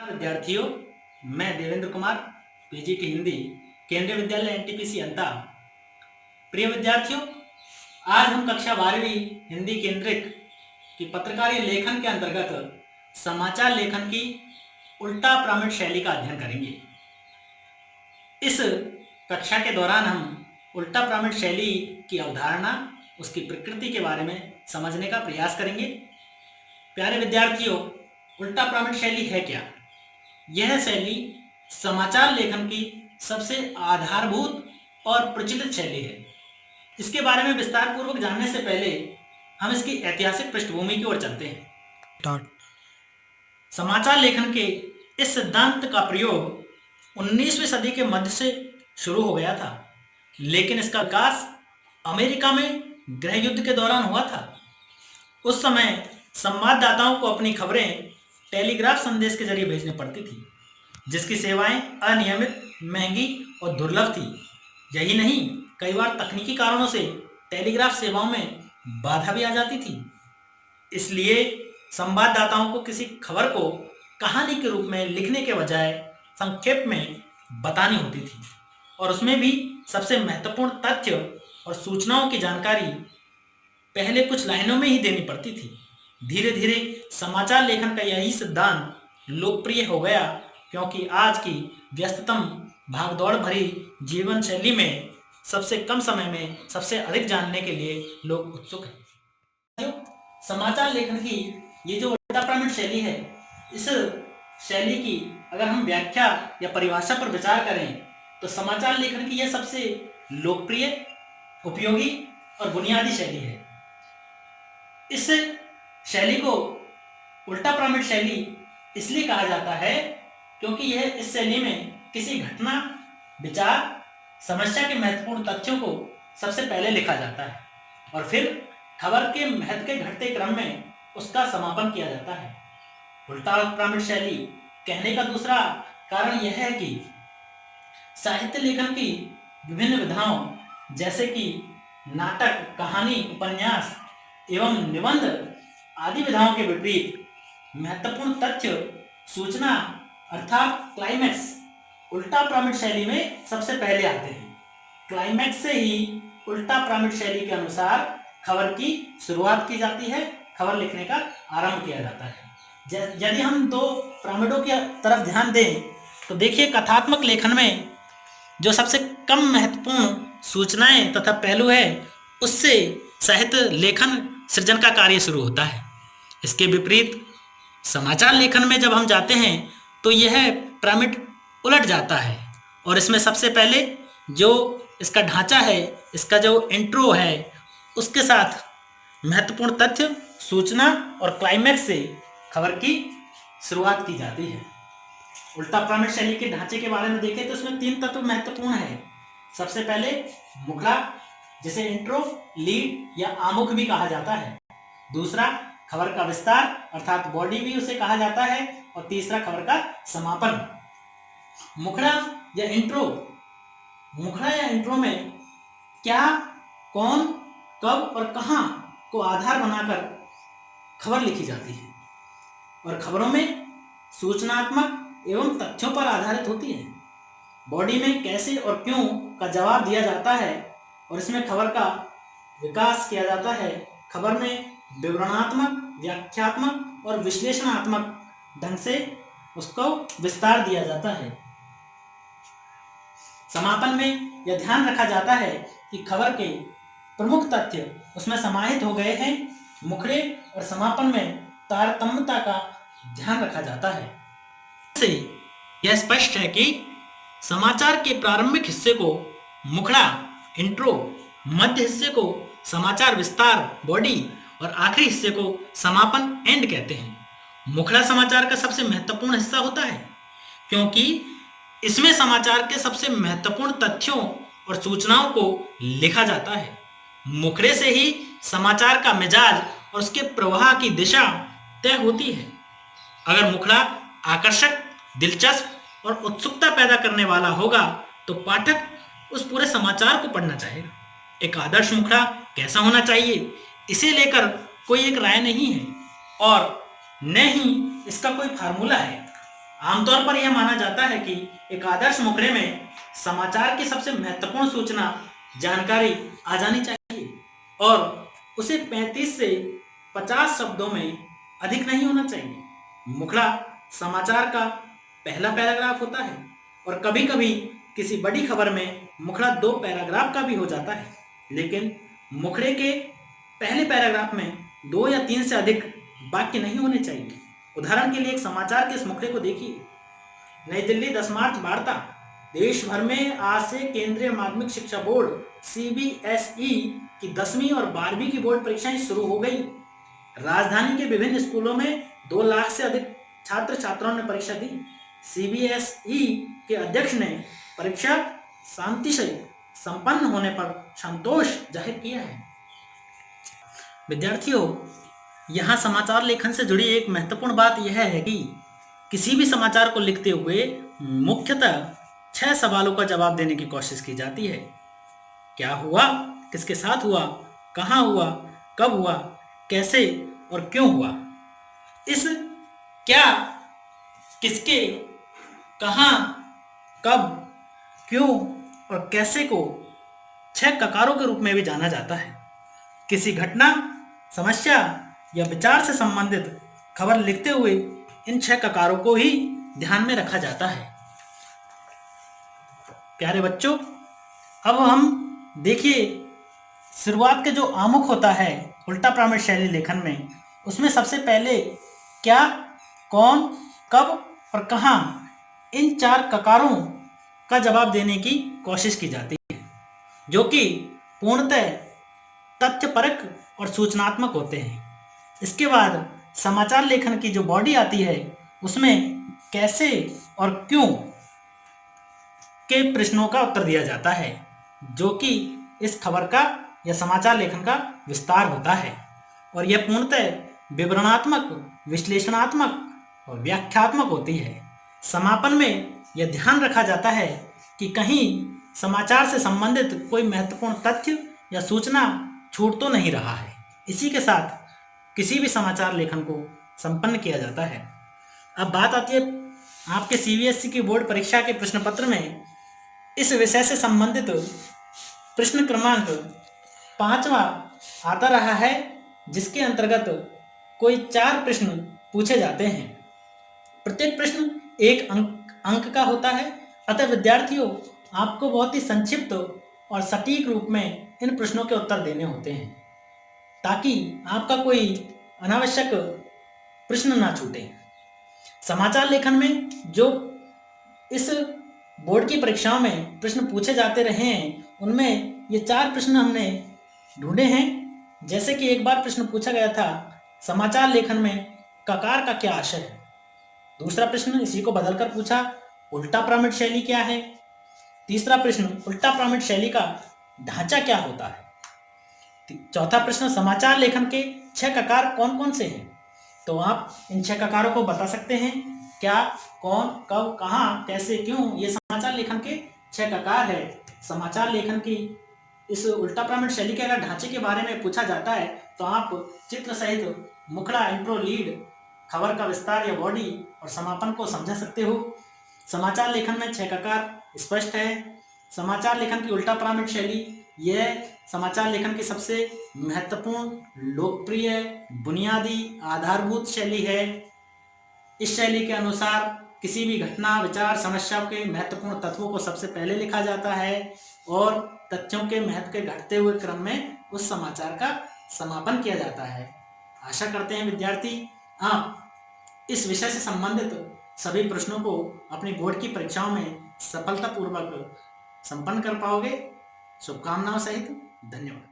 विद्यार्थियों, मैं देवेंद्र कुमार, पीजीटी हिंदी, केंद्रीय विद्यालय एनटीपीसी अंता। प्रिय विद्यार्थियों, आज हम कक्षा 12वीं हिंदी केंद्रित की पत्रकारीय लेखन के अंतर्गत समाचार लेखन की उल्टा प्रमिड शैली का अध्ययन करेंगे। इस कक्षा के दौरान हम उल्टा प्रमिड शैली की अवधारणा, उसकी प्रकृति के बारे में समझने का प्रयास करेंगे। प्यारे विद्यार्थियों, उल्टा प्रमिड शैली है क्या? यह शैली समाचार लेखन की सबसे आधारभूत और प्रचलित शैली है। इसके बारे में विस्तार पूर्वक जानने से पहले हम इसकी ऐतिहासिक पृष्ठभूमि की ओर चलते हैं। समाचार लेखन के इस सिद्धांत का प्रयोग 19वीं सदी के मध्य से शुरू हो गया था, लेकिन इसका विकास अमेरिका में गृह युद्ध के दौरान हुआ था। उस समय संवाददाताओं को अपनी खबरें टेलीग्राफ संदेश के जरिए भेजनी पड़ती थी, जिसकी सेवाएं अनियमित, महंगी और दुर्लभ थी। यही नहीं, कई बार तकनीकी कारणों से टेलीग्राफ सेवाओं में बाधा भी आ जाती थी। इसलिए संवाददाताओं को किसी खबर को कहानी के रूप में लिखने के बजाय संक्षेप में बतानी होती थी, और उसमें भी सबसे महत्वपूर्ण तथ्य और सूचनाओं की जानकारी पहले कुछ लाइनों में ही देनी पड़ती थी। धीरे धीरे समाचार लेखन का यही सिद्धांत लोकप्रिय हो गया, क्योंकि आज की व्यस्ततम भागदौड़ भरी जीवन शैली में सबसे कम समय में सबसे अधिक जानने के लिए लोग उत्सुक हैं। समाचार लेखन की ये जो उल्टा प्रमिड शैली है, इस शैली की अगर हम व्याख्या या परिभाषा पर विचार करें तो समाचार लेखन की यह सबसे लोकप्रिय, उपयोगी और बुनियादी शैली है। इस शैली को उल्टा प्रमिड शैली इसलिए कहा जाता है क्योंकि यह इस शैली में किसी घटना, विचार, समस्या के महत्वपूर्ण तथ्यों को सबसे पहले लिखा जाता है और फिर खबर के महत्व के घटते क्रम में उसका समापन किया जाता है। उल्टा प्रमिड शैली कहने का दूसरा कारण यह है कि साहित्य लेखन की विभिन्न विधाओं जैसे कि नाटक, कहानी, उपन्यास एवं निबंध आदि विधाओं के विपरीत महत्वपूर्ण तथ्य, सूचना अर्थात क्लाइमैक्स उल्टा प्रमिड शैली में सबसे पहले आते हैं। क्लाइमैक्स से ही उल्टा प्रमिड शैली के अनुसार खबर की शुरुआत की जाती है, खबर लिखने का आरंभ किया जाता है। यदि हम दो प्रमिडों की तरफ ध्यान दें तो देखिए, कथात्मक लेखन में जो सबसे कम महत्वपूर्ण सूचनाएं तथा पहलू है, उससे साहित्य लेखन सृजन का कार्य शुरू होता है। इसके विपरीत समाचार लेखन में जब हम जाते हैं तो यह प्रमिड उलट जाता है और इसमें सबसे पहले जो इसका ढांचा है, इसका जो इंट्रो है, उसके साथ महत्वपूर्ण तथ्य, सूचना और क्लाइमैक्स से खबर की शुरुआत की जाती है। उल्टा प्रमिड शैली के ढांचे के बारे में देखें तो इसमें 3 तत्व महत्वपूर्ण हैं। सबसे पहले मुखड़ा, जिसे इंट्रो, लीड या आमुख भी कहा जाता है। दूसरा खबर का विस्तार अर्थात बॉडी भी उसे कहा जाता है, और तीसरा खबर का समापन। मुखड़ा या इंट्रो, मुखड़ा या इंट्रो में क्या, कौन, कब और कहां को आधार बनाकर खबर लिखी जाती है, और खबरों में सूचनात्मक एवं तथ्यों पर आधारित होती है। बॉडी में कैसे और क्यों का जवाब दिया जाता है और इसमें खबर का विकास किया जाता है। खबर में विवरणात्मक, व्याख्यात्मक और विश्लेषणात्मक ढंग से उसको विस्तार दिया जाता है। समापन में यह ध्यान रखा जाता है कि खबर के प्रमुख तथ्य उसमें समाहित हो गए हैं। मुखड़े और समापन में तारतम्यता का ध्यान रखा जाता है। इससे यह स्पष्ट है कि समाचार के प्रारंभिक हिस्से को मुखड़ा, इंट्रो, मध्य हिस्से को समाचार विस्तार, बॉडी, और आखिरी हिस्से को समापन, एंड कहते हैं। मुखड़ा समाचार का सबसे महत्वपूर्ण हिस्सा होता है क्योंकि इसमें समाचार के सबसे महत्वपूर्ण तथ्यों और सूचनाओं को लिखा जाता है। मुखड़े से ही समाचार का मिजाज और उसके प्रवाह की दिशा तय होती है। अगर मुखड़ा आकर्षक, दिलचस्प और उत्सुकता पैदा करने वाला होगा तो पाठक उस पूरे समाचार को पढ़ना चाहेगा। एक आदर्श मुखड़ा कैसा होना चाहिए, इसे लेकर कोई एक राय नहीं है और न ही इसका कोई फार्मूला है। आमतौर पर यह माना जाता है कि एक आदर्श मुखड़े में समाचार की सबसे महत्वपूर्ण सूचना जानकारी आ जानी चाहिए और उसे 35 से 50 शब्दों में अधिक नहीं होना चाहिए। मुखड़ा समाचार का पहला पैराग्राफ होता है और कभी-कभी किसी बड़ी खबर में मुखड़ा 2 पैराग्राफ का भी हो जाता है, लेकिन मुखड़े के पहले पैराग्राफ में 2 या 3 से अधिक वाक्य नहीं होने चाहिए। उदाहरण के लिए एक समाचार के इस मुखड़े को देखिए। नई दिल्ली 10 मार्च वार्ता। देश भर में आज से केंद्रीय माध्यमिक शिक्षा बोर्ड सीबीएसई की 10वीं और 12वीं की बोर्ड परीक्षाएं शुरू हो गई। राजधानी के विभिन्न स्कूलों में 2 लाख से अधिक छात्र छात्राओं ने परीक्षा दी। सीबीएसई के अध्यक्ष ने परीक्षा शांति से संपन्न होने पर संतोष जाहिर किया है। विद्यार्थियों, यहाँ समाचार लेखन से जुड़ी एक महत्वपूर्ण बात यह है कि किसी भी समाचार को लिखते हुए मुख्यतः 6 सवालों का जवाब देने की कोशिश की जाती है। क्या हुआ, किसके साथ हुआ, कहाँ हुआ, कब हुआ, कैसे और क्यों हुआ। इस क्या, किसके, कहाँ, कब, क्यों और कैसे को 6 ककारों के रूप में भी जाना जाता है। किसी घटना, समस्या या विचार से संबंधित खबर लिखते हुए इन 6 ककारों को ही ध्यान में रखा जाता है। प्यारे बच्चों, अब हम देखिए शुरुआत के जो आमुख होता है उल्टा प्रमित शैली लेखन में, उसमें सबसे पहले क्या, कौन, कब और कहाँ, इन 4 ककारों का जवाब देने की कोशिश की जाती है, जो कि पूर्णतः तथ्यपरक और सूचनात्मक होते हैं। इसके बाद समाचार लेखन की जो बॉडी आती है, उसमें कैसे और क्यों के प्रश्नों का उत्तर दिया जाता है, जो कि इस खबर का या समाचार लेखन का विस्तार होता है और यह पूर्णतः विवरणात्मक, विश्लेषणात्मक और व्याख्यात्मक होती है। समापन में यह ध्यान रखा जाता है कि कहीं समाचार से संबंधित कोई महत्वपूर्ण तथ्य या सूचना छूट तो नहीं रहा है। इसी के साथ किसी भी समाचार लेखन को संपन्न किया जाता है। अब बात आती है आपके सीबीएसई की बोर्ड परीक्षा के प्रश्न पत्र में इस विषय से संबंधित प्रश्न क्रमांक 5वां आता रहा है, जिसके अंतर्गत कोई 4 प्रश्न पूछे जाते हैं। प्रत्येक प्रश्न 1 अंक का होता है। अतः विद्यार्थियों, आपको बहुत ही संक्षिप्त और सटीक रूप में इन प्रश्नों के उत्तर देने होते हैं, ताकि आपका कोई अनावश्यक प्रश्न ना छूटे। समाचार लेखन में जो इस बोर्ड की परीक्षाओं में प्रश्न पूछे जाते रहे हैं, उनमें ये 4 प्रश्न हमने ढूंढे हैं। जैसे कि एक बार प्रश्न पूछा गया था, समाचार लेखन में ककार का क्या आशय है। दूसरा प्रश्न इसी को बदलकर पूछा, उल्टा प्रमित शैली क्या है। तीसरा प्रश्न, उल्टा प्रमित शैली का ढांचा क्या होता है। चौथा प्रश्न, समाचार लेखन के 6 ककार कौन कौन से हैं। तो आप इन 6 ककारों को बता सकते हैं। क्या, कौन, कब, कहाँ, कैसे, क्यों, ये समाचार लेखन के 6 ककार है। समाचार लेखन की इस उल्टा प्रमित शैली के अगर ढांचे के बारे में पूछा जाता है, तो आप चित्र सहित मुखड़ा, इंट्रो, लीड, खबर का विस्तार या बॉडी और समापन को समझा सकते हो। समाचार लेखन में 6 ककार स्पष्ट है। समाचार लेखन की उल्टा प्रमित शैली यह समाचार लेखन की सबसे महत्वपूर्ण, लोकप्रिय, बुनियादी, आधारभूत शैली है। इस शैली के अनुसार किसी भी घटना, विचार, समस्या के महत्वपूर्ण तत्वों को सबसे पहले लिखा जाता है और तथ्यों के महत्व के घटते हुए क्रम में उस समाचार का समापन किया जाता है। आशा करते हैं विद्यार्थी, आप इस विषय से संबंधित सभी प्रश्नों को अपनी बोर्ड की परीक्षाओं में सफलतापूर्वक संपन्न कर पाओगे। शुभकामनाओं सहित धन्यवाद।